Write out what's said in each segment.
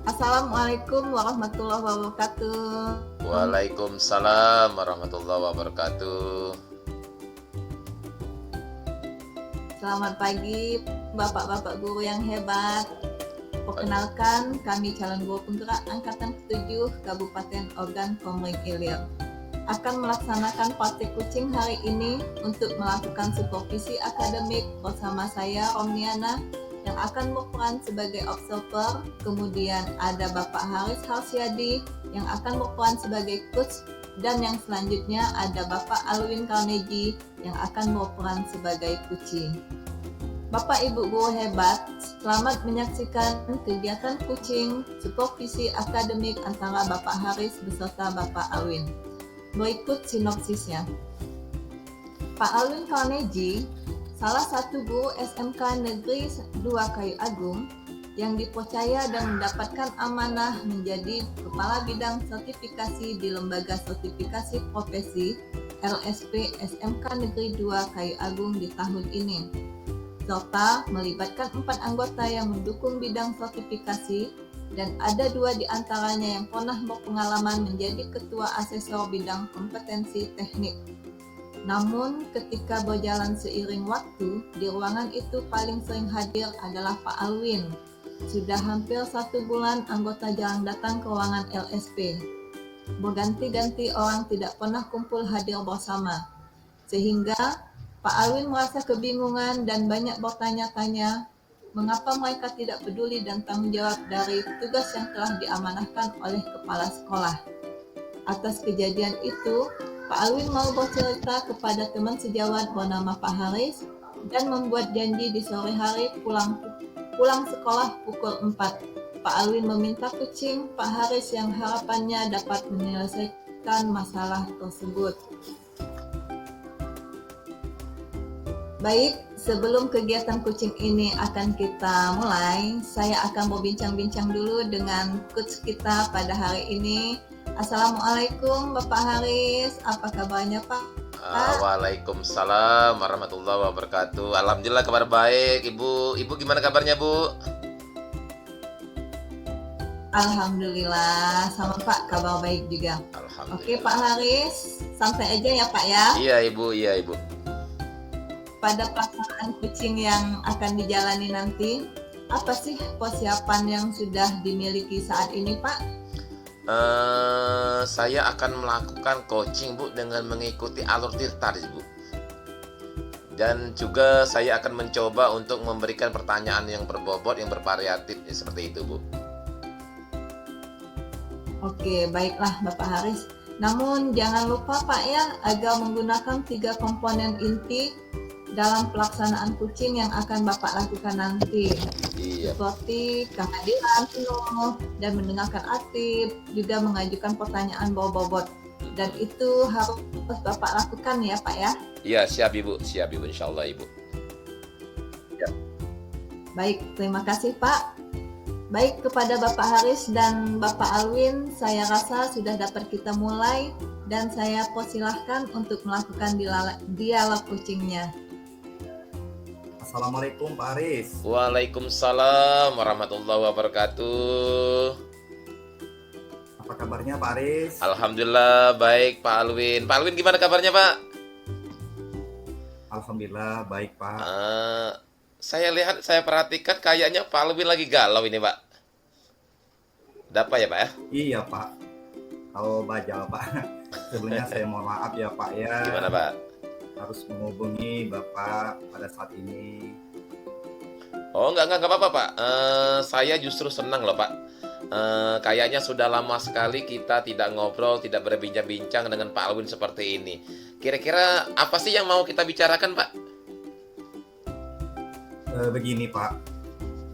Assalamualaikum warahmatullahi wabarakatuh. Waalaikumsalam warahmatullahi wabarakatuh. Selamat pagi, Bapak-Bapak guru yang hebat. Perkenalkan, kami calon guru penggerak Angkatan ke-7 Kabupaten Ogan Komering Ilir. Akan melaksanakan praktik kucing hari ini untuk melakukan supervisi akademik bersama saya, Romniana, yang akan berperan sebagai observer. Kemudian ada Bapak Haris Harsyadi yang akan berperan sebagai coach, dan yang selanjutnya ada Bapak Alwin Carnegie yang akan berperan sebagai kucing. Bapak Ibu guru hebat, selamat menyaksikan kegiatan kucing supervisi akademik antara Bapak Haris beserta Bapak Alwin. Berikut sinopsisnya. Pak Alwin Carnegie, salah satu guru SMK Negeri 2 Kayu Agung yang dipercaya dan mendapatkan amanah menjadi Kepala Bidang Sertifikasi di Lembaga Sertifikasi Profesi LSP SMK Negeri 2 Kayu Agung di tahun ini, serta melibatkan 4 anggota yang mendukung bidang sertifikasi, dan ada 2 di antaranya yang pernah berpengalaman menjadi ketua asesor bidang kompetensi teknik. Namun, ketika berjalan seiring waktu, di ruangan itu paling sering hadir adalah Pak Alwin. Sudah hampir 1 bulan anggota jarang datang ke ruangan LSP. Berganti-ganti orang tidak pernah kumpul hadir bersama. Sehingga Pak Alwin merasa kebingungan dan banyak bertanya-tanya mengapa mereka tidak peduli dan tanggung jawab dari tugas yang telah diamanahkan oleh kepala sekolah. Atas kejadian itu, Pak Alwin mau bercerita kepada teman sejawat bernama Pak Haris dan membuat janji di sore hari pulang sekolah pukul 4. Pak Alwin meminta kucing Pak Haris yang harapannya dapat menyelesaikan masalah tersebut. Baik, sebelum kegiatan kucing ini akan kita mulai, saya akan berbincang-bincang dulu dengan coach kita pada hari ini. Assalamualaikum Bapak Haris, apa kabarnya Pak? Waalaikumsalam warahmatullahi wabarakatuh. Alhamdulillah kabar baik, Ibu. Ibu gimana kabarnya, Bu? Alhamdulillah, sama Pak kabar baik juga. Oke Alhamdulillah. Pak Haris, santai aja ya Pak ya. Iya, Ibu. Iya, Ibu. Pada pelaksanaan kucing yang akan dijalani nanti, apa sih persiapan yang sudah dimiliki saat ini Pak? Saya akan melakukan coaching, Bu, dengan mengikuti alur tirtaris, Bu. Dan juga saya akan mencoba untuk memberikan pertanyaan yang berbobot, yang bervariatif, seperti itu, Bu. Oke, baiklah Bapak Haris. Namun jangan lupa Pak ya, agar menggunakan 3 komponen inti dalam pelaksanaan kucing yang akan Bapak lakukan nanti. Iya. Seperti kehadiran penuh dan mendengarkan aktif, juga mengajukan pertanyaan berbobot. Dan itu harus Bapak lakukan ya Pak ya. Iya, siap Ibu. Siap Ibu, insya Allah Ibu. Baik, terima kasih Pak. Baik, kepada Bapak Haris dan Bapak Alwin, saya rasa sudah dapat kita mulai, dan saya persilahkan untuk melakukan dialog kucingnya. Assalamualaikum Pak Haris. Waalaikumsalam warahmatullahi wabarakatuh. Apa kabarnya Pak Haris? Alhamdulillah baik Pak Alwin. Pak Alwin gimana kabarnya Pak? Alhamdulillah baik Pak. Saya perhatikan kayaknya Pak Alwin lagi galau ini Pak. Ada apa ya Pak ya? Iya Pak. Kalau baca Pak. Sebelumnya saya mohon maaf ya Pak ya. Gimana Pak? Harus menghubungi Bapak pada saat ini. Oh enggak apa-apa Pak. Saya justru senang loh Pak. Kayaknya sudah lama sekali kita tidak ngobrol, tidak berbincang-bincang dengan Pak Alwin seperti ini. Kira-kira apa sih yang mau kita bicarakan Pak? Begini Pak,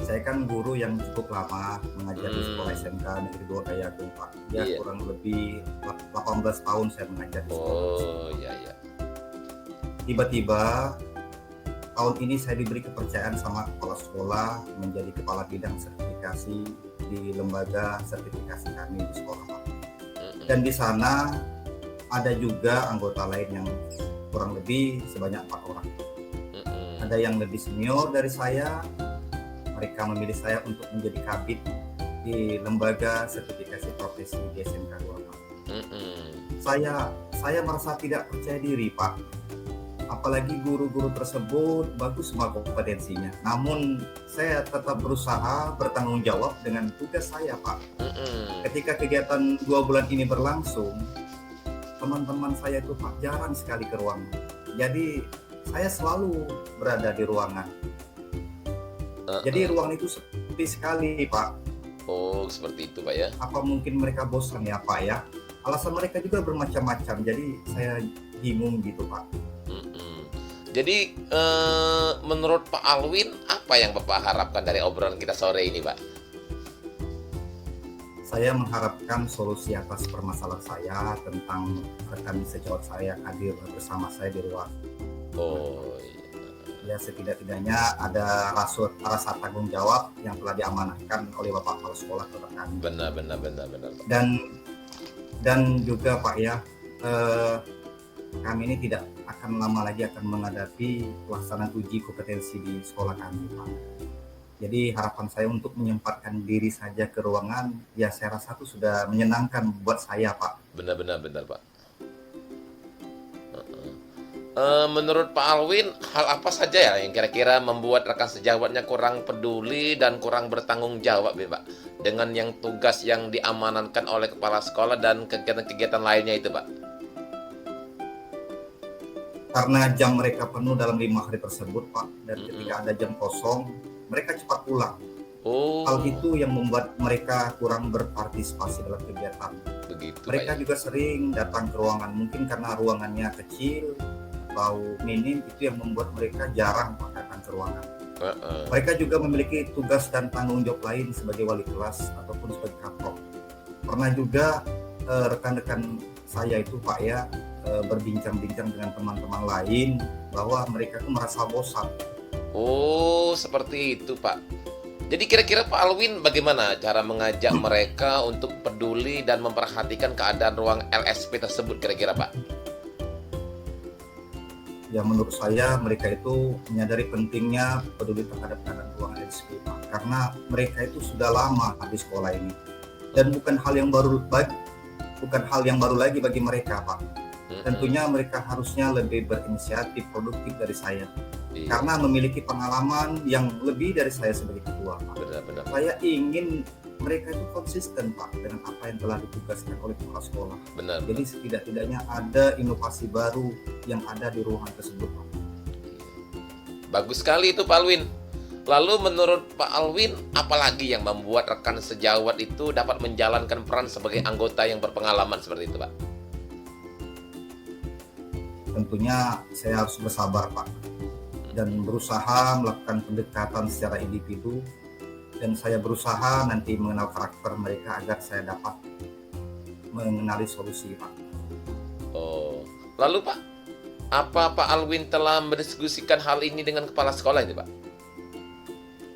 saya kan guru yang cukup lama mengajar di sekolah SMK Negeri 2 Kayu Agung Pak. Ya Iya. kurang lebih 18 tahun saya mengajar di sekolah. Oh iya. Tiba-tiba tahun ini saya diberi kepercayaan sama kepala sekolah menjadi kepala bidang sertifikasi di lembaga sertifikasi kami di sekolah Pak. Dan di sana ada juga anggota lain yang kurang lebih sebanyak 4 orang. Ada yang lebih senior dari saya, mereka memilih saya untuk menjadi kabid di lembaga sertifikasi profesi di SMK 2 Pak. Saya merasa tidak percaya diri Pak. Apalagi guru-guru tersebut bagus semua kompetensinya. Namun saya tetap berusaha bertanggung jawab dengan tugas saya Pak. Ketika kegiatan 2 bulan ini berlangsung, teman-teman saya itu Pak jarang sekali ke ruangan. Jadi saya selalu berada di ruangan. Jadi ruangan itu sepi sekali Pak. Oh, seperti itu Pak ya. Apa mungkin mereka bosan ya Pak ya? Alasan mereka juga bermacam-macam. Jadi saya bingung gitu Pak. Jadi menurut Pak Alwin, apa yang Bapak harapkan dari obrolan kita sore ini Pak? Saya mengharapkan solusi atas permasalahan saya tentang rekan sejawat saya hadir bersama saya di ruang. Oh Ya setidak-tidaknya ada rasa tanggung jawab yang telah diamanahkan oleh Bapak Kepala Sekolah kepada kami. Benar Pak. Dan juga Pak ya, kami ini tidak akan lama lagi akan menghadapi pelaksanaan uji kompetensi di sekolah kami Pak. Jadi harapan saya untuk menyempatkan diri saja ke ruangan, ya saya rasa itu sudah menyenangkan buat saya Pak. Benar Pak. Menurut Pak Alwin, hal apa saja ya yang kira-kira membuat rekan sejawatnya kurang peduli dan kurang bertanggung jawab ya Pak, dengan yang tugas yang diamanatkan oleh kepala sekolah dan kegiatan-kegiatan lainnya itu Pak? Karena jam mereka penuh dalam 5 hari tersebut Pak, dan ketika ada jam kosong, mereka cepat pulang. Hal itu yang membuat mereka kurang berpartisipasi dalam kegiatan. Begitu, mereka Pak, juga sering datang ke ruangan, mungkin karena ruangannya kecil atau minim, itu yang membuat mereka jarang datang ke ruangan. Mereka juga memiliki tugas dan tanggung jawab lain sebagai wali kelas ataupun sebagai kaprok. Pernah juga rekan-rekan saya itu Pak ya, berbincang-bincang dengan teman-teman lain bahwa mereka itu merasa bosan. Oh, seperti itu Pak. Jadi kira-kira Pak Alwin bagaimana cara mengajak mereka untuk peduli dan memperhatikan keadaan ruang LSP tersebut kira-kira Pak? Ya menurut saya mereka itu menyadari pentingnya peduli terhadap keadaan ruang LSP Pak. Karena mereka itu sudah lama di sekolah ini. Dan bukan hal yang baru lagi bagi mereka Pak. Tentunya mereka harusnya lebih berinisiatif produktif dari saya. Karena memiliki pengalaman yang lebih dari saya sebagai ketua Pak. Benar. Saya ingin mereka itu konsisten Pak dengan apa yang telah ditugaskan oleh kepala sekolah. Benar. Jadi setidak-tidaknya ada inovasi baru yang ada di ruangan tersebut Pak. Bagus sekali itu Pak Alwin. Lalu menurut Pak Alwin, apalagi yang membuat rekan sejawat itu dapat menjalankan peran sebagai anggota yang berpengalaman seperti itu Pak? Tentunya saya harus bersabar Pak, dan berusaha melakukan pendekatan secara individu, dan saya berusaha nanti mengenal karakter mereka agar saya dapat mengenali solusi Pak. Oh, lalu Pak, apa Pak Alwin telah mendiskusikan hal ini dengan kepala sekolah ini Pak?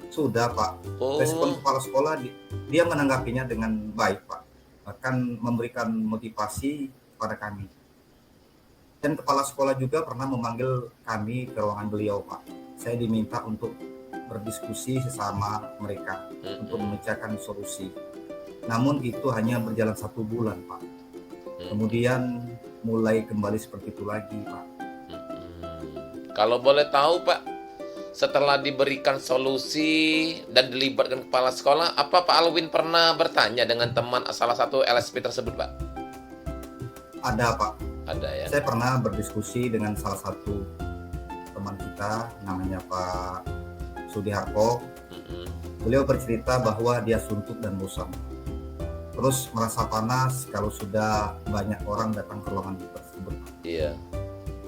Sudah Pak. Respon kepala sekolah dia menanggapinya dengan baik Pak, bahkan memberikan motivasi kepada kami. Dan kepala sekolah juga pernah memanggil kami ke ruangan beliau Pak. Saya diminta untuk berdiskusi sesama mereka untuk memecahkan solusi. Namun itu hanya berjalan 1 bulan Pak. Kemudian mulai kembali seperti itu lagi Pak. Kalau boleh tahu Pak, setelah diberikan solusi dan dilibatkan kepala sekolah, apa Pak Alwin pernah bertanya dengan teman salah satu LSP tersebut Pak? Ada Pak. Ada ya. Saya pernah berdiskusi dengan salah satu teman kita, namanya Pak Sudiharko. Beliau bercerita bahwa dia suntuk dan bosan. Terus merasa panas kalau sudah banyak orang datang ke ruangan tersebut. Iya.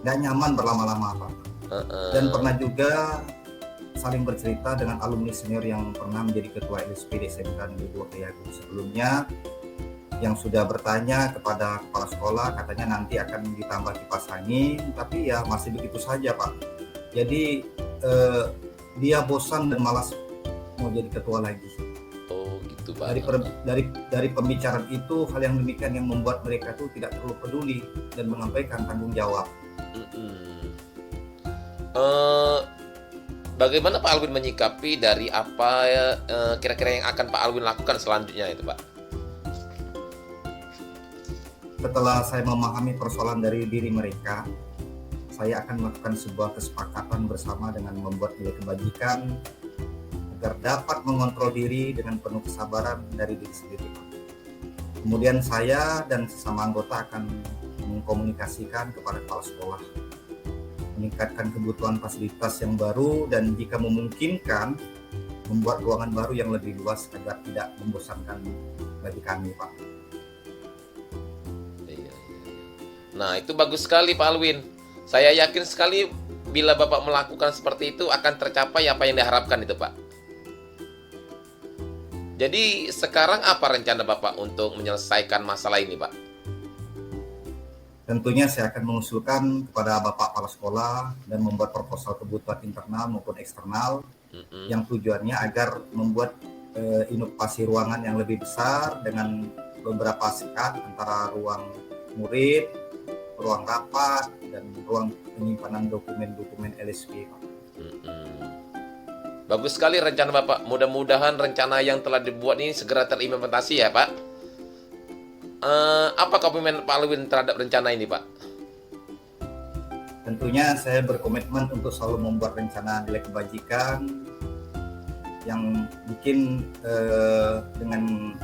Nggak nyaman berlama-lama Pak. Dan pernah juga saling bercerita dengan alumni senior yang pernah menjadi ketua LSP di SMK Negeri 2 Keyagung sebelumnya, yang sudah bertanya kepada kepala sekolah, katanya nanti akan ditambah kipas angin, tapi ya masih begitu saja Pak. Jadi dia bosan dan malas mau jadi ketua lagi. Oh gitu Pak. Dari pembicaraan itu, hal yang demikian yang membuat mereka tuh tidak perlu peduli dan menyampaikan tanggung jawab. Bagaimana Pak Alwin menyikapi dari apa kira-kira yang akan Pak Alwin lakukan selanjutnya itu Pak? Setelah saya memahami persoalan dari diri mereka, saya akan melakukan sebuah kesepakatan bersama dengan membuat nilai kebajikan agar dapat mengontrol diri dengan penuh kesabaran dari diri sendiri. Kemudian saya dan sesama anggota akan mengkomunikasikan kepada kepala sekolah, meningkatkan kebutuhan fasilitas yang baru dan jika memungkinkan membuat ruangan baru yang lebih luas agar tidak membosankan bagi kami, Pak. Nah, itu bagus sekali Pak Alwin. Saya yakin sekali bila Bapak melakukan seperti itu akan tercapai apa yang diharapkan itu Pak. Jadi sekarang apa rencana Bapak untuk menyelesaikan masalah ini Pak? Tentunya saya akan mengusulkan kepada Bapak Kepala Sekolah dan membuat proposal kebutuhan internal maupun eksternal yang tujuannya agar membuat inovasi ruangan yang lebih besar dengan beberapa sekat antara ruang murid, ruang rapat, dan ruang penyimpanan dokumen-dokumen LSP. Bagus sekali rencana Bapak. Mudah-mudahan rencana yang telah dibuat ini segera terimplementasi ya Pak. Apa komitmen Pak Alwin terhadap rencana ini Pak? Tentunya saya berkomitmen untuk selalu membuat rencana nilai kebajikan yang mungkin dengan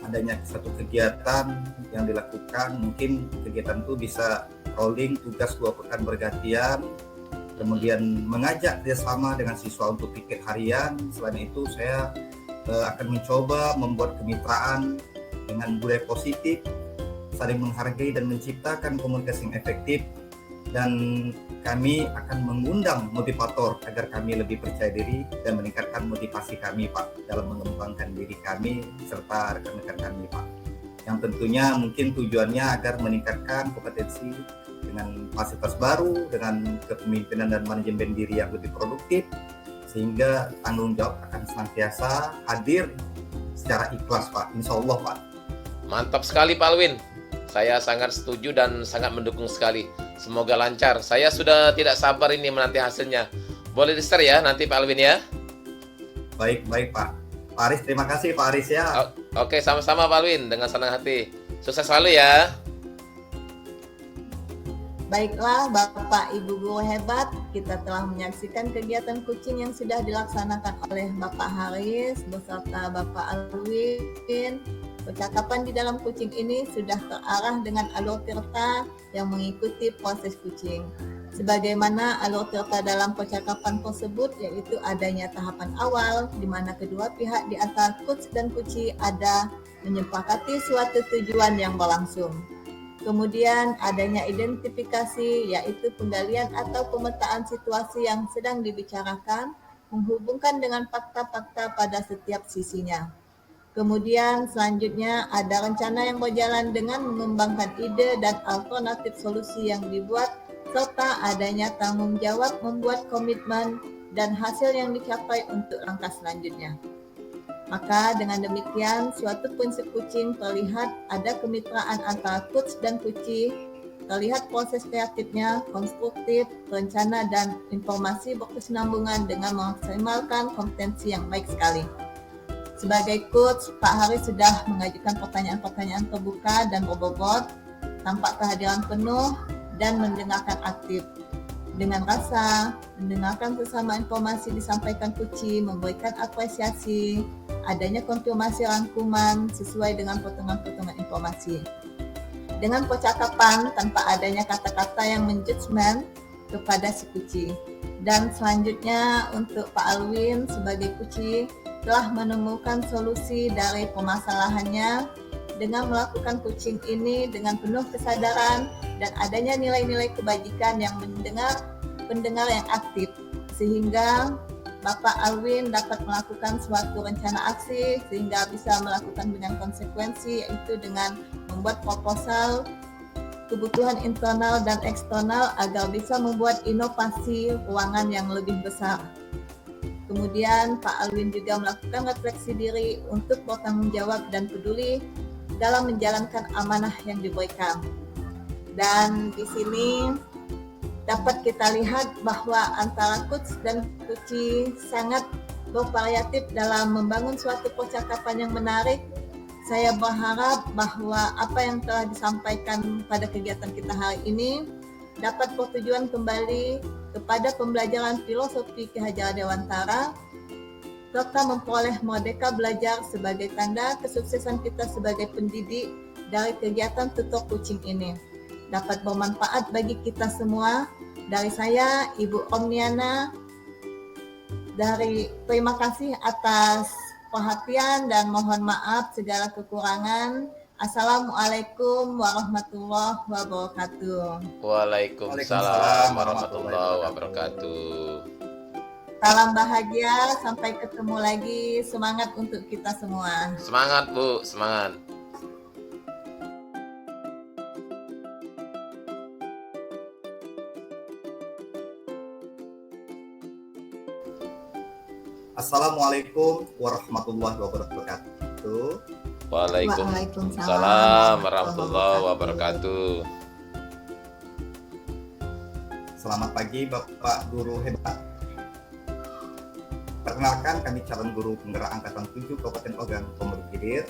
adanya satu kegiatan yang dilakukan, mungkin kegiatan itu bisa rolling, tugas 2 pekan bergantian, kemudian mengajak kerjasama dengan siswa untuk pikir harian. Selain itu saya akan mencoba membuat kemitraan dengan budaya positif, saling menghargai dan menciptakan komunikasi yang efektif, dan kami akan mengundang motivator agar kami lebih percaya diri dan meningkatkan motivasi kami Pak dalam mengembangkan diri kami serta rekan-rekan kami Pak, yang tentunya mungkin tujuannya agar meningkatkan kompetensi dengan fasilitas baru, dengan kepemimpinan dan manajemen diri yang lebih produktif, sehingga tanggung jawab akan senantiasa hadir secara ikhlas Pak, insya Allah Pak. Mantap sekali Pak Alwin. Saya sangat setuju dan sangat mendukung sekali. Semoga lancar. Saya sudah tidak sabar ini menanti hasilnya. Boleh di-share ya nanti Pak Alwin ya? Baik Pak. Pak Aris, terima kasih Pak Aris ya. Oke, sama-sama Pak Alwin. Dengan senang hati. Sukses selalu ya. Baiklah Bapak Ibu guru hebat, kita telah menyaksikan kegiatan kucing yang sudah dilaksanakan oleh Bapak Haris beserta Bapak Alwin. Percakapan di dalam kucing ini sudah terarah dengan alur tirta yang mengikuti proses kucing. Sebagaimana alur tirta dalam percakapan tersebut, yaitu adanya tahapan awal di mana kedua pihak di antara coach dan kuci ada menyepakati suatu tujuan yang berlangsung. Kemudian adanya identifikasi, yaitu penggalian atau pemetaan situasi yang sedang dibicarakan, menghubungkan dengan fakta-fakta pada setiap sisinya. Kemudian selanjutnya ada rencana yang berjalan dengan mengembangkan ide dan alternatif solusi yang dibuat, serta adanya tanggung jawab membuat komitmen dan hasil yang dicapai untuk langkah selanjutnya. Maka dengan demikian suatu prinsip kucing terlihat ada kemitraan antara coach dan kuci, terlihat proses kreatifnya, konstruktif, rencana dan informasi berkesinambungan dengan memaksimalkan kompetensi yang baik sekali. Sebagai coach, Pak Haris sudah mengajukan pertanyaan-pertanyaan terbuka dan berbobot, tampak kehadiran penuh dan mendengarkan aktif. Dengan rasa, mendengarkan sesama informasi disampaikan kuci, memberikan apresiasi, adanya konfirmasi rangkuman sesuai dengan potongan-potongan informasi. Dengan percakapan tanpa adanya kata-kata yang menjudgment kepada si kuci. Dan selanjutnya untuk Pak Alwin sebagai kuci, telah menemukan solusi dari permasalahannya dengan melakukan coaching ini dengan penuh kesadaran dan adanya nilai-nilai kebajikan yang pendengar yang aktif, sehingga Bapak Alwin dapat melakukan suatu rencana aksi sehingga bisa melakukan dengan konsekuensi, yaitu dengan membuat proposal kebutuhan internal dan eksternal agar bisa membuat inovasi ruangan yang lebih besar. Kemudian Pak Alwin juga melakukan refleksi diri untuk bertanggung jawab dan peduli dalam menjalankan amanah yang diberikan. Dan di sini dapat kita lihat bahwa antara coach dan coachee sangat bervariatif dalam membangun suatu percakapan yang menarik. Saya berharap bahwa apa yang telah disampaikan pada kegiatan kita hari ini dapat bertujuan kembali kepada pembelajaran filosofi Ki Hajar Dewantara serta memperoleh merdeka belajar sebagai tanda kesuksesan kita sebagai pendidik dari kegiatan tutor kucing ini. Dapat bermanfaat bagi kita semua. Dari saya, Ibu Romniana, terima kasih atas perhatian dan mohon maaf segala kekurangan. Assalamualaikum warahmatullahi wabarakatuh. Waalaikumsalam warahmatullahi wabarakatuh. Salam bahagia, sampai ketemu lagi. Semangat untuk kita semua. Semangat Bu, semangat. Assalamualaikum warahmatullahi wabarakatuh. Waalaikumsalam warahmatullahi wabarakatuh. Selamat pagi Bapak Guru hebat. Perkenalkan, kami calon guru penggerak angkatan 7 Kabupaten Ogan Komering Ilir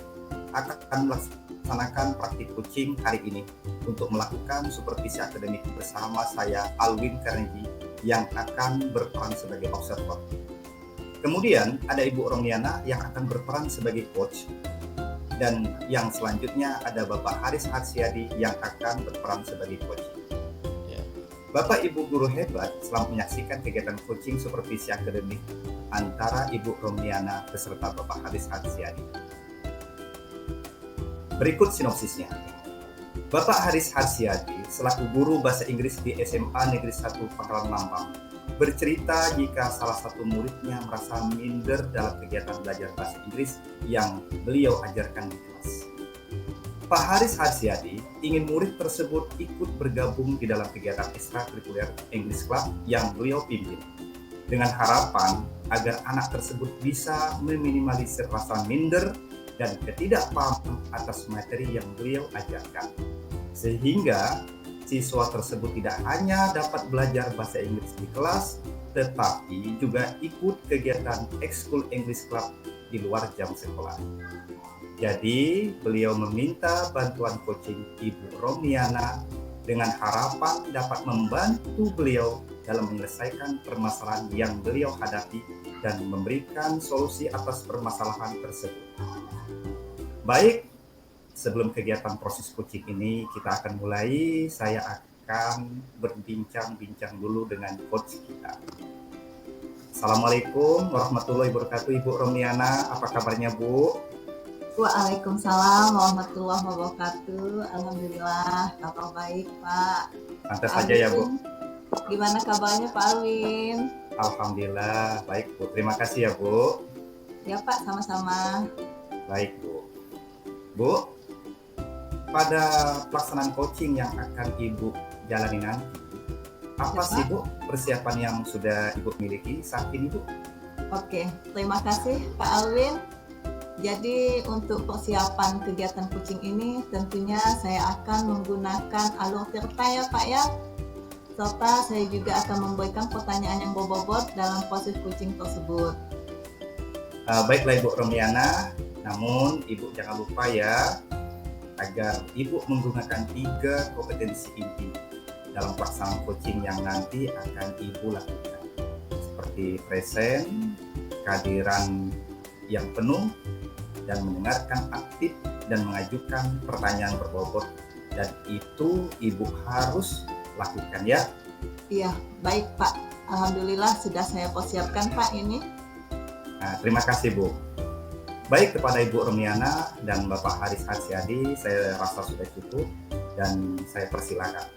akan melaksanakan praktik coaching hari ini untuk melakukan supervisi akademik bersama saya Alwin Carnegie yang akan berperan sebagai observer. Kemudian ada Ibu Romniana yang akan berperan sebagai coach, dan yang selanjutnya ada Bapak Haris Harsiadi yang akan berperan sebagai coach. Bapak Ibu guru hebat selamat menyaksikan kegiatan coaching supervisi akademik antara Ibu Romniana beserta Bapak Haris Harsiadi. Berikut sinopsisnya. Bapak Haris Harsiadi selaku guru bahasa Inggris di SMA Negeri 1 Pangkalan Lambang bercerita jika salah satu muridnya merasa minder dalam kegiatan belajar bahasa Inggris yang beliau ajarkan di kelas. Pak Haris Harsiadi ingin murid tersebut ikut bergabung di dalam kegiatan ekstrakurikuler English Club yang beliau pimpin, dengan harapan agar anak tersebut bisa meminimalisir rasa minder dan ketidakpahaman atas materi yang beliau ajarkan, sehingga siswa tersebut tidak hanya dapat belajar bahasa Inggris di kelas, tetapi juga ikut kegiatan Ekskul English Club di luar jam sekolah. Jadi, beliau meminta bantuan coaching Ibu Romniana dengan harapan dapat membantu beliau dalam menyelesaikan permasalahan yang beliau hadapi dan memberikan solusi atas permasalahan tersebut. Baik, sebelum kegiatan proses coaching ini kita akan mulai, saya akan berbincang-bincang dulu dengan coach kita. Assalamualaikum warahmatullahi wabarakatuh, Ibu Romniana. Apa kabarnya, Bu? Waalaikumsalam warahmatullahi wabarakatuh. Alhamdulillah, kabar baik, Pak. Santai saja ya, Bu. Gimana kabarnya, Pak Alwin? Alhamdulillah, baik, Bu. Terima kasih ya, Bu. Ya, Pak, sama-sama. Baik, Bu. Bu, pada pelaksanaan coaching yang akan Ibu jalani nanti, apa Ya, sih, Bu, persiapan yang sudah Ibu miliki saat ini, Bu? Oke, terima kasih, Pak Alwin. Jadi untuk persiapan kegiatan coaching ini tentunya saya akan menggunakan alur cerita ya Pak ya. Serta saya juga akan memberikan pertanyaan yang berbobot dalam proses coaching tersebut. Baiklah Ibu Romniana, namun Ibu jangan lupa ya, agar Ibu menggunakan 3 kompetensi inti dalam pelaksanaan coaching yang nanti akan Ibu lakukan. Seperti present, kehadiran yang penuh, dan mendengarkan aktif dan mengajukan pertanyaan berbobot, dan itu Ibu harus lakukan ya. Iya, baik Pak. Alhamdulillah sudah saya persiapkan Pak ini. Nah, terima kasih Bu. Baik, kepada Ibu Romniana dan Bapak Haris Harsiadi, saya rasa sudah cukup dan saya persilakan.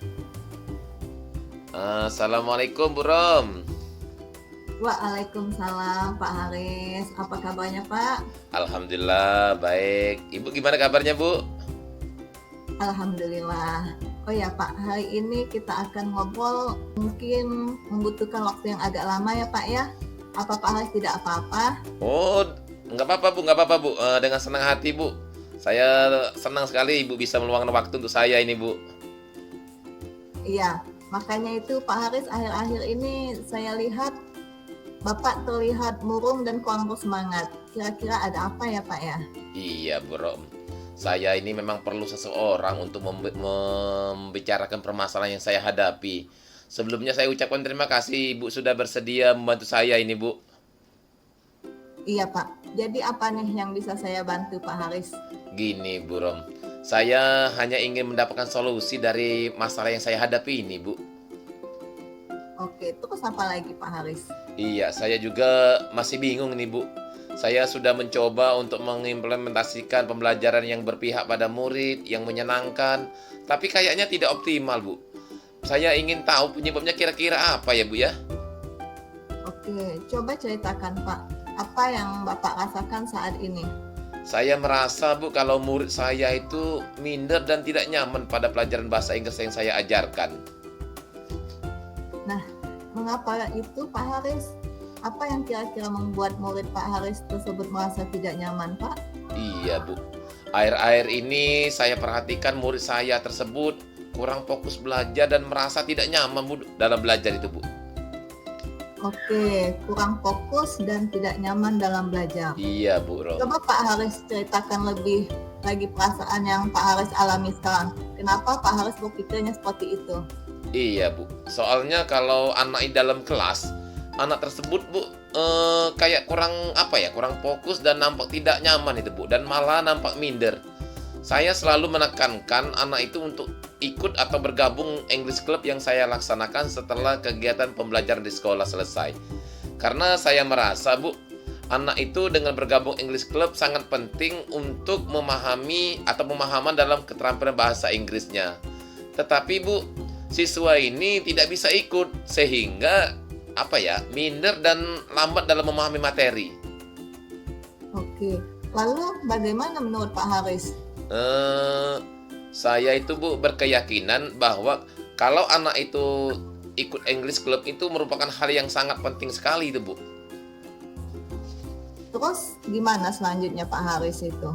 Assalamualaikum Bu Rom. Waalaikumsalam Pak Haris. Apa kabarnya Pak? Alhamdulillah baik. Ibu gimana kabarnya Bu? Alhamdulillah. Oh ya Pak, hari ini kita akan ngobrol, mungkin membutuhkan waktu yang agak lama ya Pak ya. Apa Pak Haris tidak apa-apa? Oh, nggak apa-apa Bu, nggak apa-apa Bu. Dengan senang hati Bu. Saya senang sekali Ibu bisa meluangkan waktu untuk saya ini Bu. Iya, Makanya itu Pak Haris, akhir-akhir ini saya lihat Bapak terlihat murung dan kurang bersemangat. Kira-kira ada apa ya Pak ya? Iya, Bro. Saya ini memang perlu seseorang untuk membicarakan permasalahan yang saya hadapi. Sebelumnya saya ucapkan terima kasih Ibu sudah bersedia membantu saya ini, Bu. Iya Pak, jadi apa nih yang bisa saya bantu Pak Haris? Gini, Bu Rom. Saya hanya ingin mendapatkan solusi dari masalah yang saya hadapi ini, Bu. Oke, terus apa lagi Pak Haris? Iya, saya juga masih bingung nih, Bu. Saya sudah mencoba untuk mengimplementasikan pembelajaran yang berpihak pada murid, yang menyenangkan, tapi kayaknya tidak optimal, Bu. Saya ingin tahu penyebabnya kira-kira apa ya, Bu ya? Oke, coba ceritakan Pak, apa yang Bapak rasakan saat ini? Saya merasa, Bu, kalau murid saya itu minder dan tidak nyaman pada pelajaran bahasa Inggris yang saya ajarkan. Nah, mengapa itu Pak Haris? Apa yang kira-kira membuat murid Pak Haris tersebut merasa tidak nyaman Pak? Iya, Bu. Akhir-akhir ini saya perhatikan murid saya tersebut kurang fokus belajar dan merasa tidak nyaman, Bu, dalam belajar itu, Bu. Oke, kurang fokus dan tidak nyaman dalam belajar. Iya, Bu Rom. Coba Pak Haris ceritakan lebih lagi perasaan yang Pak Haris alami sekarang. Kenapa Pak Haris berpikirnya seperti itu? Iya, Bu. Soalnya kalau anak di dalam kelas, anak tersebut, Bu, kayak kurang apa ya, kurang fokus dan nampak tidak nyaman itu, Bu, dan malah nampak minder. Saya selalu menekankan anak itu untuk ikut atau bergabung English Club yang saya laksanakan setelah kegiatan pembelajaran di sekolah selesai. Karena saya merasa, Bu, anak itu dengan bergabung English Club sangat penting untuk memahami atau pemahaman dalam keterampilan bahasa Inggrisnya. Tetapi, Bu, siswa ini tidak bisa ikut sehingga apa ya, minder dan lambat dalam memahami materi. Oke, lalu bagaimana menurut Pak Haris? Saya itu, Bu, berkeyakinan bahwa kalau anak itu ikut English Club itu merupakan hal yang sangat penting sekali itu, Bu. Terus gimana selanjutnya Pak Haris itu?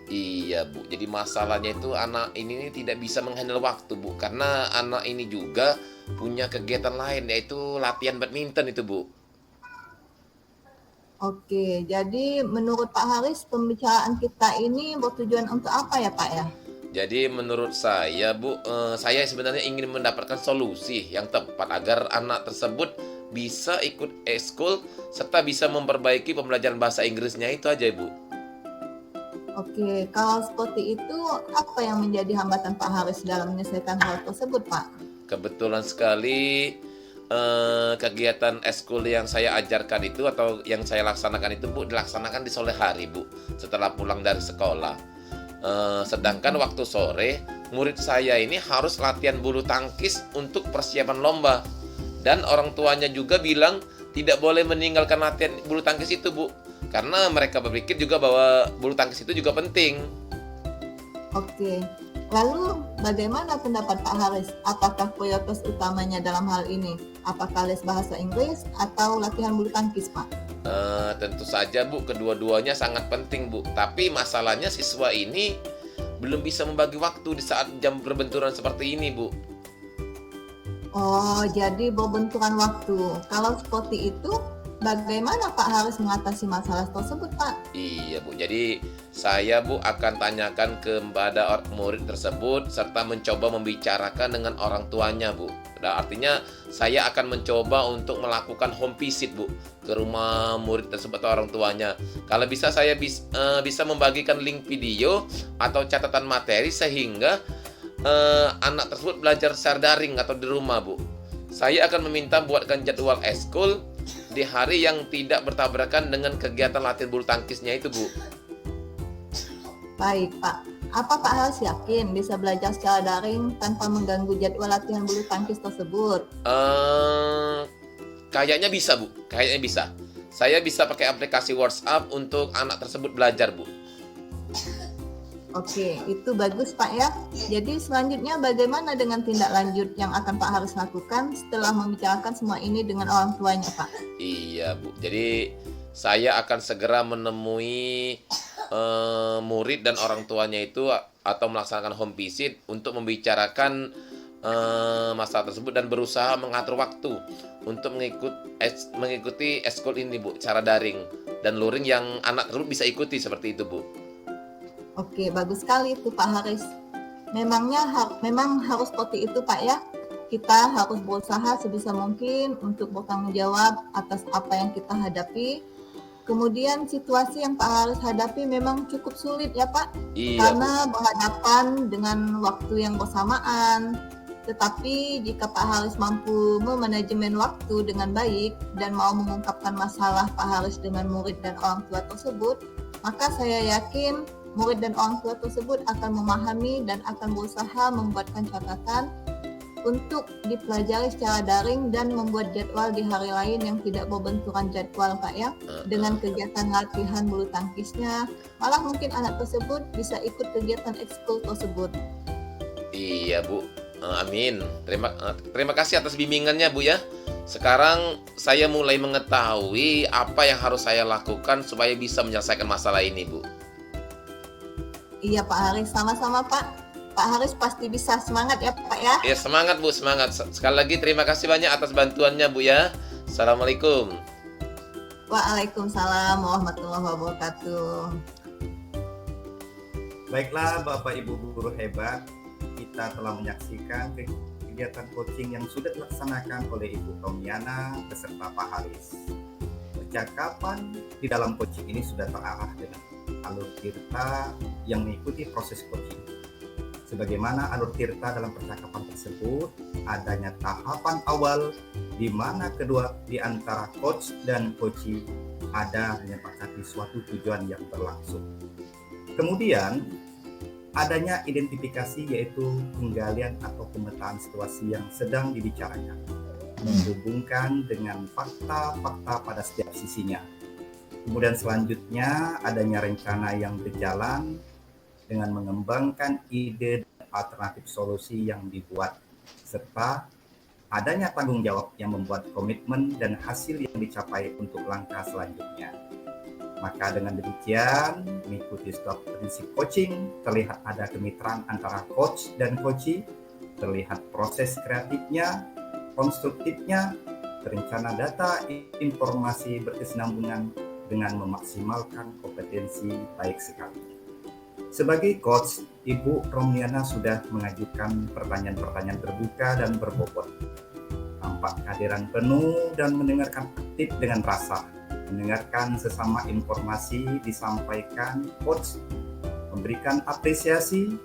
Iya, Bu. Jadi masalahnya itu anak ini tidak bisa menghandle waktu, Bu. Karena anak ini juga punya kegiatan lain, yaitu latihan badminton itu, Bu. Oke, jadi menurut Pak Haris pembicaraan kita ini bertujuan untuk apa ya Pak ya? Jadi menurut saya, Bu, saya sebenarnya ingin mendapatkan solusi yang tepat agar anak tersebut bisa ikut ekskul serta bisa memperbaiki pembelajaran bahasa Inggrisnya itu aja, Bu. Oke, kalau seperti itu apa yang menjadi hambatan Pak Haris dalam menyelesaikan hal tersebut Pak? Kebetulan sekali kegiatan ekskul yang saya ajarkan itu atau yang saya laksanakan itu, Bu, dilaksanakan di sore hari, Bu, setelah pulang dari sekolah. Sedangkan waktu sore murid saya ini harus latihan bulu tangkis untuk persiapan lomba, dan orang tuanya juga bilang tidak boleh meninggalkan latihan bulu tangkis itu, Bu, karena mereka berpikir juga bahwa bulu tangkis itu juga penting. Oke, lalu bagaimana pendapat Pak Haris? Apakah prioritas utamanya dalam hal ini? Apakah les bahasa Inggris atau latihan bulu tangkis Pak? Tentu saja, Bu, kedua-duanya sangat penting, Bu. Tapi masalahnya siswa ini belum bisa membagi waktu di saat jam berbenturan seperti ini, Bu. Oh, jadi berbenturan waktu. Kalau seperti itu, bagaimana Pak Haris mengatasi masalah tersebut Pak? Iya, Bu. Jadi saya, Bu, akan tanyakan kepada murid tersebut serta mencoba membicarakan dengan orang tuanya, Bu. Dan artinya saya akan mencoba untuk melakukan home visit, Bu, ke rumah murid tersebut atau orang tuanya. Kalau bisa saya bisa membagikan link video atau catatan materi sehingga anak tersebut belajar secara daring atau di rumah, Bu. Saya akan meminta buatkan jadwal ekskul di hari yang tidak bertabrakan dengan kegiatan latihan bulu tangkisnya itu, Bu. Baik Pak, apa Pak Haris yakin bisa belajar secara daring tanpa mengganggu jadwal latihan bulu tangkis tersebut? Kayaknya bisa, Bu. Kayaknya bisa. Saya bisa pakai aplikasi WhatsApp untuk anak tersebut belajar, Bu. Oke, itu bagus Pak ya. Jadi selanjutnya bagaimana dengan tindak lanjut yang akan Pak Haris lakukan setelah membicarakan semua ini dengan orang tuanya Pak? Iya, Bu. Jadi saya akan segera menemui murid dan orang tuanya itu atau melaksanakan home visit untuk membicarakan masalah tersebut dan berusaha mengatur waktu untuk mengikuti eskul ini, Bu, cara daring dan luring yang anak tersebut bisa ikuti seperti itu, Bu. Oke, bagus sekali itu Pak Haris. Memang harus seperti itu Pak ya. Kita harus berusaha sebisa mungkin untuk bertanggung jawab atas apa yang kita hadapi. Kemudian situasi yang Pak Haris hadapi memang cukup sulit ya Pak, Iya, Bu. karena berhadapan dengan waktu yang bersamaan. Tetapi jika Pak Haris mampu memanajemen waktu dengan baik dan mau mengungkapkan masalah Pak Haris dengan murid dan orang tua tersebut, maka saya yakin murid dan orang tua tersebut akan memahami dan akan berusaha membuatkan catatan untuk dipelajari secara daring dan membuat jadwal di hari lain yang tidak berbenturan jadwal Pak ya, dengan kegiatan latihan bulu tangkisnya. Malah mungkin anak tersebut bisa ikut kegiatan ekskul tersebut. Iya, Bu. Amin. Terima kasih atas bimbingannya, Bu ya. Sekarang saya mulai mengetahui apa yang harus saya lakukan supaya bisa menyelesaikan masalah ini, Bu. Iya Pak Haris, sama-sama Pak. Pak Haris pasti bisa, semangat ya Pak ya. Ya, semangat Bu, semangat. Sekali lagi terima kasih banyak atas bantuannya Bu ya. Assalamualaikum. Waalaikumsalam warahmatullahi wabarakatuh. Baiklah Bapak Ibu guru hebat, kita telah menyaksikan kegiatan coaching yang sudah dilaksanakan oleh Ibu Romiana beserta Pak Haris. Percakapan di dalam coaching ini sudah terarah dengan alur tirta yang mengikuti proses coaching. Sebagaimana alur tirta dalam percakapan tersebut, adanya tahapan awal di mana kedua di antara coach dan coachee ada menyepakati suatu tujuan yang berlangsung. Kemudian, adanya identifikasi yaitu penggalian atau pemetaan situasi yang sedang dibicarakan, menghubungkan dengan fakta-fakta pada setiap sisinya. Kemudian selanjutnya adanya rencana yang berjalan dengan mengembangkan ide dan alternatif solusi yang dibuat, serta adanya tanggung jawab yang membuat komitmen dan hasil yang dicapai untuk langkah selanjutnya. Maka dengan demikian, mengikuti setiap prinsip coaching, terlihat ada kemitraan antara coach dan coachee, terlihat proses kreatifnya, konstruktifnya, terencana data, informasi berkesinambungan dengan memaksimalkan kompetensi baik sekali. Sebagai coach, Ibu Romiana sudah mengajukan pertanyaan-pertanyaan terbuka dan berbobot. Tampak kehadiran penuh dan mendengarkan aktif dengan rasa. Mendengarkan sesama informasi disampaikan coach, memberikan apresiasi,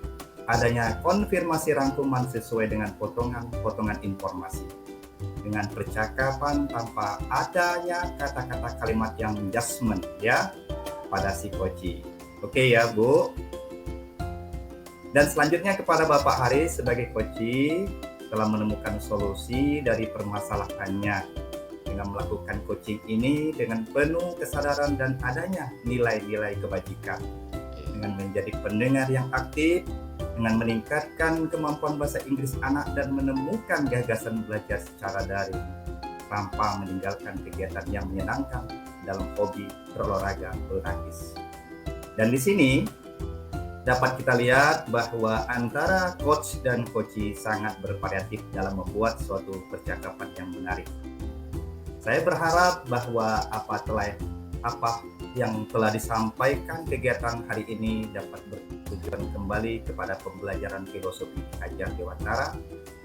adanya konfirmasi rangkuman sesuai dengan potongan-potongan informasi. Dengan percakapan tanpa adanya kata-kata kalimat yang judgement ya pada si coachee. Oke ya Bu. Dan selanjutnya kepada Bapak Haris sebagai coachee telah menemukan solusi dari permasalahannya dengan melakukan coaching ini dengan penuh kesadaran dan adanya nilai-nilai kebajikan, dengan menjadi pendengar yang aktif, dengan meningkatkan kemampuan bahasa Inggris anak dan menemukan gagasan belajar secara daring tanpa meninggalkan kegiatan yang menyenangkan dalam hobi berolahraga bulu tangkis. Dan di sini dapat kita lihat bahwa antara coach dan coachee sangat bervariatif dalam membuat suatu percakapan yang menarik. Saya berharap bahwa apa yang telah disampaikan kegiatan hari ini dapat bertujuan kembali kepada pembelajaran filosofi Hajar Dewantara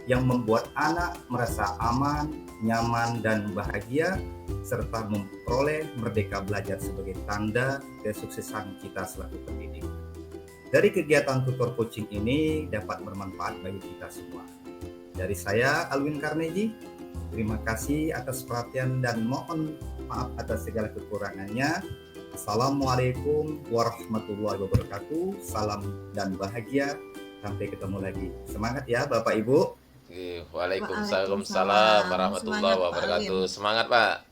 yang membuat anak merasa aman, nyaman, dan bahagia, serta memperoleh merdeka belajar sebagai tanda kesuksesan kita selaku pendidik. Dari kegiatan tutor coaching ini dapat bermanfaat bagi kita semua. Dari saya, Alwin Carnegie, terima kasih atas perhatian dan mohon maaf atas segala kekurangannya. Assalamualaikum warahmatullahi wabarakatuh. Salam dan bahagia. Sampai ketemu lagi. Semangat ya Bapak Ibu. Waalaikumsalam warahmatullahi wabarakatuh. Semangat Pak.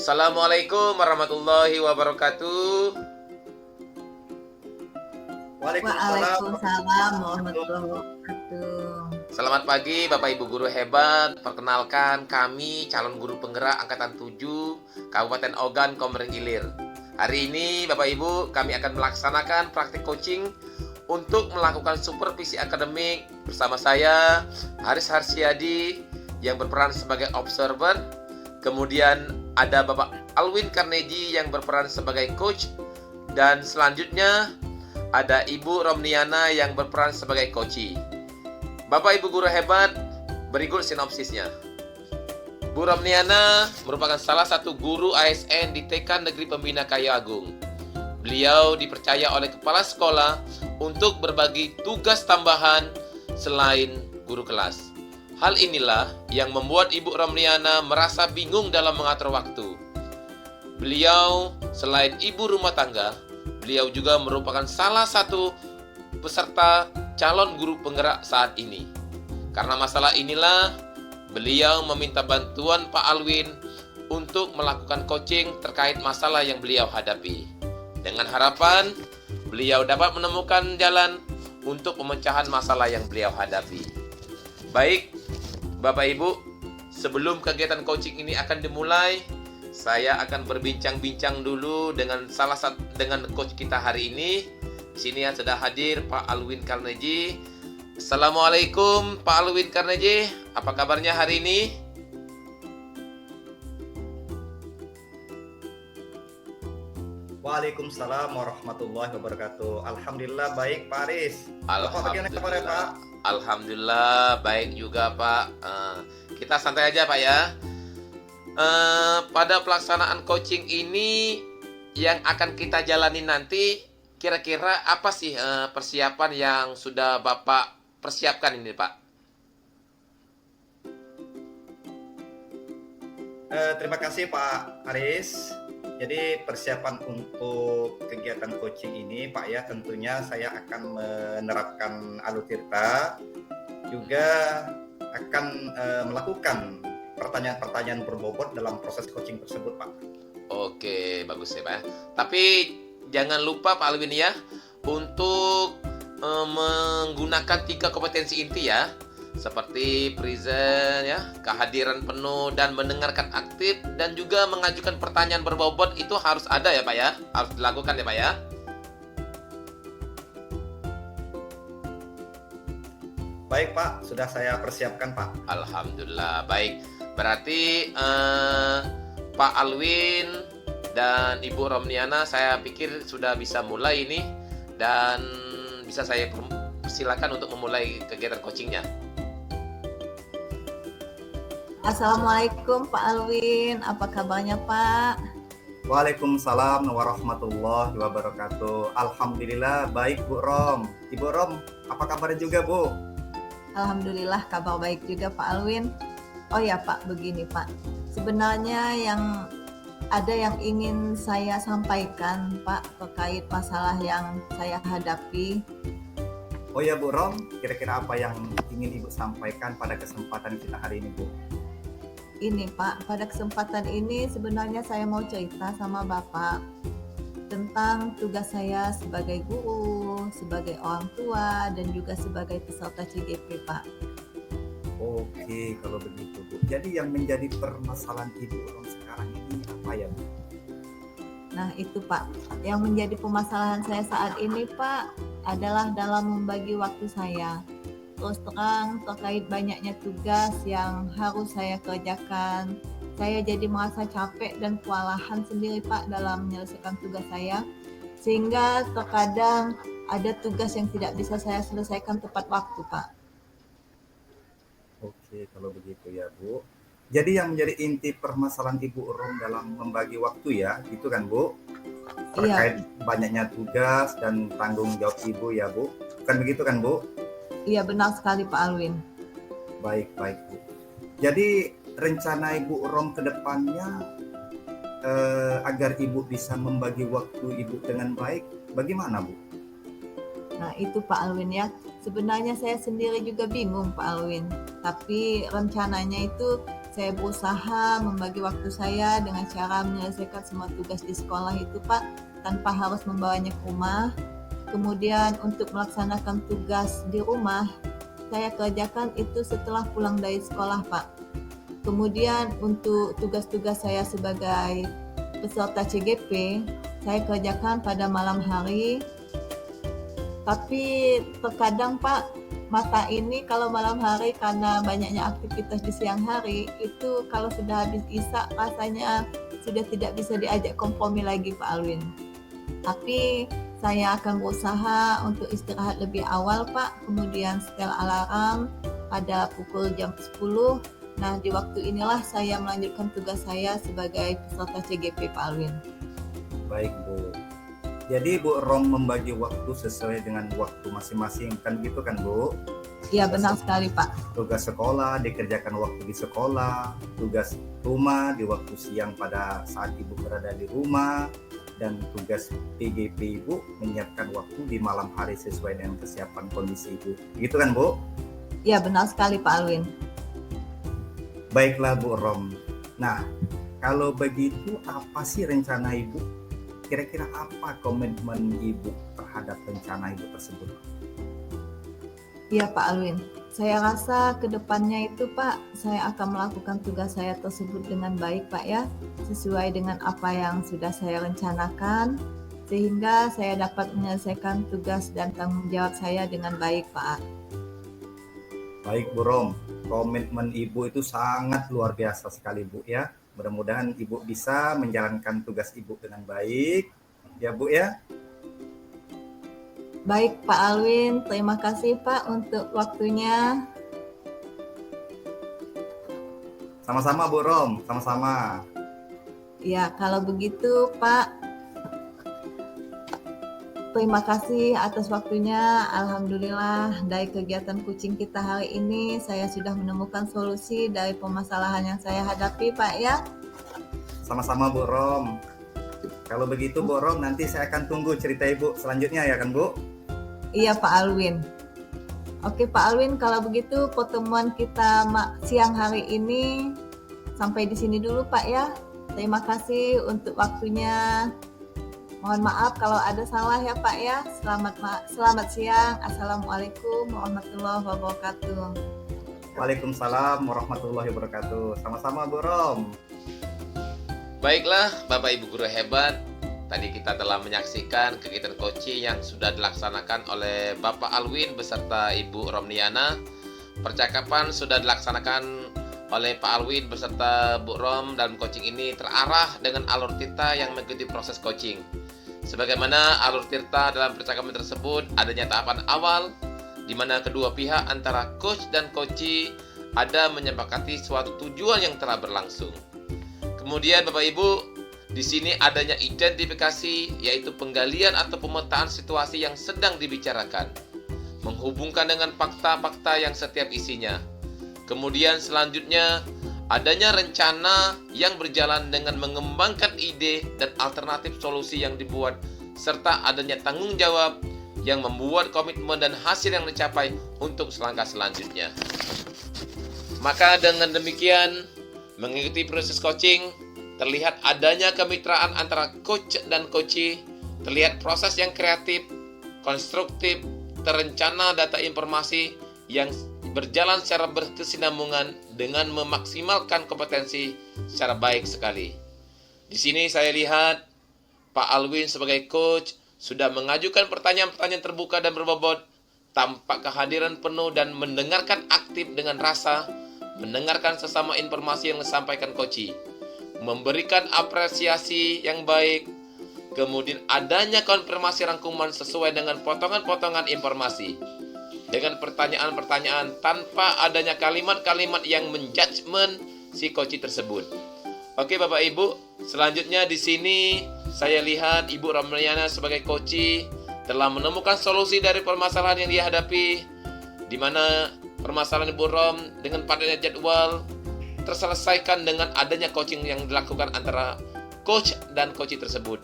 Assalamualaikum warahmatullahi wabarakatuh. Waalaikumsalam Waalaikumsalam warahmatullahi wabarakatuh. Selamat pagi Bapak Ibu guru hebat. Perkenalkan kami calon guru penggerak angkatan 7 Kabupaten Ogan Komering Ilir. Hari ini Bapak Ibu kami akan melaksanakan praktik coaching untuk melakukan supervisi akademik bersama saya Haris Harsyadi yang berperan sebagai observer. Kemudian ada Bapak Alwin Carnegie yang berperan sebagai coach. Dan selanjutnya ada Ibu Romniana yang berperan sebagai coachee. Bapak Ibu guru hebat, berikut sinopsisnya. Bu Romniana merupakan salah satu guru ASN di TK Negeri Pembina Kayu Agung. Beliau dipercaya oleh kepala sekolah untuk berbagi tugas tambahan selain guru kelas. Hal inilah yang membuat Ibu Romniana merasa bingung dalam mengatur waktu. Beliau selain ibu rumah tangga, beliau juga merupakan salah satu peserta calon guru penggerak saat ini. Karena masalah inilah, beliau meminta bantuan Pak Alwin untuk melakukan coaching terkait masalah yang beliau hadapi. Dengan harapan, beliau dapat menemukan jalan untuk pemecahan masalah yang beliau hadapi. Baik, Bapak Ibu, sebelum kegiatan coaching ini akan dimulai, saya akan berbincang-bincang dulu dengan dengan coach kita hari ini. Di sini sudah hadir Pak Alwin Carnegie. Assalamualaikum Pak Alwin Carnegie. Apa kabarnya hari ini? Waalaikumsalam warahmatullahi wabarakatuh. Alhamdulillah baik Pak Aris. Bapak bagaimana kabarnya Pak? Alhamdulillah baik juga Pak. Kita santai aja Pak ya. Pada pelaksanaan coaching ini yang akan kita jalani nanti, kira-kira apa sih persiapan yang sudah Bapak persiapkan ini Pak? Terima kasih Pak Aris. Jadi persiapan untuk kegiatan coaching ini Pak ya, tentunya saya akan menerapkan Alutirta, juga akan melakukan pertanyaan-pertanyaan berbobot dalam proses coaching tersebut Pak. Oke, bagus ya Pak. Tapi jangan lupa Pak Alwin ya, untuk menggunakan 3 kompetensi inti ya, seperti present ya, kehadiran penuh dan mendengarkan aktif, dan juga mengajukan pertanyaan berbobot itu harus ada ya Pak ya, harus dilakukan ya Pak ya. Baik Pak, sudah saya persiapkan Pak. Alhamdulillah, baik. Berarti Pak Alwin dan Ibu Romniana saya pikir sudah bisa mulai ini, dan bisa saya persilakan untuk memulai kegiatan coachingnya. Assalamualaikum Pak Alwin, apa kabarnya Pak? Waalaikumsalam warahmatullahi wabarakatuh. Alhamdulillah baik Bu Rom. Ibu Rom, apa kabarnya juga Bu? Alhamdulillah kabar baik juga Pak Alwin. Oh ya Pak, begini Pak. Sebenarnya ada yang ingin saya sampaikan Pak terkait masalah yang saya hadapi. Oh ya Bu Rom, kira-kira apa yang ingin Ibu sampaikan pada kesempatan kita hari ini Bu? Ini Pak, pada kesempatan ini sebenarnya saya mau cerita sama Bapak tentang tugas saya sebagai guru, sebagai orang tua, dan juga sebagai peserta CGP Pak. Oke, kalau begitu Bu. Jadi yang menjadi permasalahan Ibu Rom sekarang ini apa ya Bu? Nah itu Pak, yang menjadi permasalahan saya saat ini Pak adalah dalam membagi waktu saya. Terus terang terkait banyaknya tugas yang harus saya kerjakan, saya jadi merasa capek dan kewalahan sendiri Pak dalam menyelesaikan tugas saya, sehingga terkadang ada tugas yang tidak bisa saya selesaikan tepat waktu Pak. Oke, kalau begitu ya Bu. Jadi yang menjadi inti permasalahan Ibu Rom dalam membagi waktu ya, itu kan Bu? Terkait banyaknya tugas dan tanggung jawab Ibu ya Bu. Bukan begitu kan Bu? Iya benar sekali Pak Alwin. Baik Bu. Jadi rencana Ibu Rom ke depannya agar Ibu bisa membagi waktu Ibu dengan baik, bagaimana Bu? Nah itu Pak Alwin ya. Sebenarnya saya sendiri juga bingung Pak Alwin. Tapi rencananya itu saya berusaha membagi waktu saya dengan cara menyelesaikan semua tugas di sekolah itu Pak, tanpa harus membawanya ke rumah. Kemudian untuk melaksanakan tugas di rumah, saya kerjakan itu setelah pulang dari sekolah, Pak. Kemudian untuk tugas-tugas saya sebagai peserta CGP, saya kerjakan pada malam hari. Tapi terkadang, Pak, mata ini kalau malam hari karena banyaknya aktivitas di siang hari, itu kalau sudah habis isak rasanya sudah tidak bisa diajak kompromi lagi, Pak Alwin. Tapi saya akan berusaha untuk istirahat lebih awal, Pak. Kemudian setel alarm pada pukul jam 10. Nah, di waktu inilah saya melanjutkan tugas saya sebagai peserta CGP, Pak Alwin. Baik, Bu. Jadi Bu Rom membagi waktu sesuai dengan waktu masing-masing, kan gitu kan, Bu? Iya, benar sekali, Pak. Tugas sekolah dikerjakan waktu di sekolah, tugas rumah di waktu siang pada saat Ibu berada di rumah, dan tugas PGP Ibu menyiapkan waktu di malam hari sesuai dengan kesiapan kondisi Ibu. Gitu kan, Bu? Iya, benar sekali, Pak Alwin. Baiklah, Bu Rom. Nah, kalau begitu apa sih rencana Ibu? Kira-kira apa komitmen Ibu terhadap rencana Ibu tersebut? Iya, Pak Alwin. Saya rasa ke depannya itu, Pak, saya akan melakukan tugas saya tersebut dengan baik, Pak, ya. Sesuai dengan apa yang sudah saya rencanakan, sehingga saya dapat menyelesaikan tugas dan tanggung jawab saya dengan baik, Pak. Baik, Bu Rom. Komitmen Ibu itu sangat luar biasa sekali, Bu, ya. Mudah-mudahan Ibu bisa menjalankan tugas Ibu dengan baik, ya, Bu, ya. Baik, Pak Alwin. Terima kasih, Pak, untuk waktunya. Sama-sama, Bu Rom. Sama-sama. Ya, kalau begitu, Pak, terima kasih atas waktunya. Alhamdulillah, dari kegiatan kucing kita hari ini, saya sudah menemukan solusi dari permasalahan yang saya hadapi, Pak, ya. Sama-sama, Bu Rom. Kalau begitu, Bu Rom, nanti saya akan tunggu cerita Ibu selanjutnya, ya kan, Bu? Iya, Pak Alwin. Oke, Pak Alwin, kalau begitu pertemuan kita siang hari ini sampai di sini dulu, Pak, ya. Terima kasih untuk waktunya. Mohon maaf kalau ada salah ya, Pak, ya. Selamat siang. Assalamualaikum warahmatullahi wabarakatuh. Waalaikumsalam warahmatullahi wabarakatuh. Sama-sama, Bu Rom. Baiklah, Bapak Ibu guru hebat. Tadi kita telah menyaksikan kegiatan coaching yang sudah dilaksanakan oleh Bapak Alwin beserta Ibu Romniana. Percakapan sudah dilaksanakan oleh Pak Alwin beserta Bu Rom dalam coaching ini terarah dengan alur tirta yang mengikuti proses coaching. Sebagaimana alur tirta dalam percakapan tersebut, adanya tahapan awal di mana kedua pihak antara coach dan coachee ada menyepakati suatu tujuan yang telah berlangsung. Kemudian Bapak Ibu, di sini adanya identifikasi, yaitu penggalian atau pemetaan situasi yang sedang dibicarakan, menghubungkan dengan fakta-fakta yang setiap isinya. Kemudian selanjutnya adanya rencana yang berjalan dengan mengembangkan ide dan alternatif solusi yang dibuat, serta adanya tanggung jawab yang membuat komitmen dan hasil yang dicapai untuk selangkah selanjutnya. Maka dengan demikian, mengikuti proses coaching, terlihat adanya kemitraan antara coach dan coachee, terlihat proses yang kreatif, konstruktif, terencana data informasi yang berjalan secara berkesinambungan dengan memaksimalkan kompetensi secara baik sekali. Di sini saya lihat Pak Alwin sebagai coach sudah mengajukan pertanyaan-pertanyaan terbuka dan berbobot, tampak kehadiran penuh dan mendengarkan aktif dengan rasa, mendengarkan sesama informasi yang disampaikan coachee, memberikan apresiasi yang baik, kemudian adanya konfirmasi rangkuman sesuai dengan potongan-potongan informasi, dengan pertanyaan-pertanyaan tanpa adanya kalimat-kalimat yang menjudgment si coachee tersebut. Oke Bapak Ibu, selanjutnya di sini saya lihat Ibu Romliana sebagai coachee telah menemukan solusi dari permasalahan yang dihadapi, di mana permasalahan Ibu Rom dengan padatnya jadwal terselesaikan dengan adanya coaching yang dilakukan antara coach dan coachee tersebut.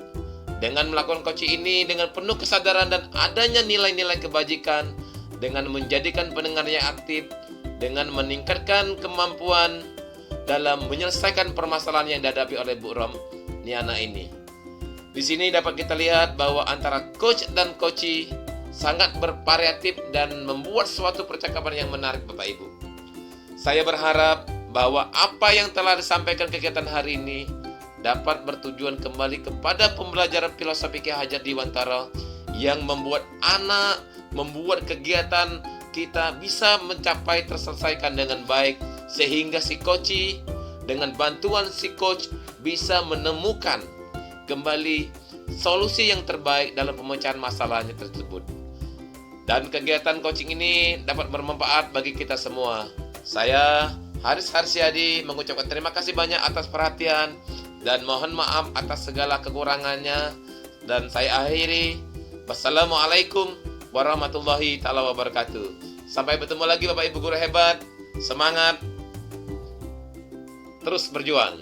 Dengan melakukan coaching ini dengan penuh kesadaran dan adanya nilai-nilai kebajikan, dengan menjadikan pendengar yang aktif, dengan meningkatkan kemampuan dalam menyelesaikan permasalahan yang dihadapi oleh Bu Rom Niana ini. Di sini dapat kita lihat bahwa antara coach dan coachee sangat bervariatif dan membuat suatu percakapan yang menarik Bapak Ibu. Saya berharap bahwa apa yang telah disampaikan kegiatan hari ini dapat bertujuan kembali kepada pembelajaran filosofi Ki Hajar Dewantara yang membuat kegiatan kita bisa mencapai terselesaikan dengan baik, sehingga si Koci dengan bantuan si coach bisa menemukan kembali solusi yang terbaik dalam pemecahan masalahnya tersebut. Dan kegiatan coaching ini dapat bermanfaat bagi kita semua. Saya Haris Harsyadi mengucapkan terima kasih banyak atas perhatian dan mohon maaf atas segala kekurangannya. Dan saya akhiri, wassalamualaikum warahmatullahi taala wabarakatuh. Sampai bertemu lagi Bapak Ibu guru hebat. Semangat, terus berjuang.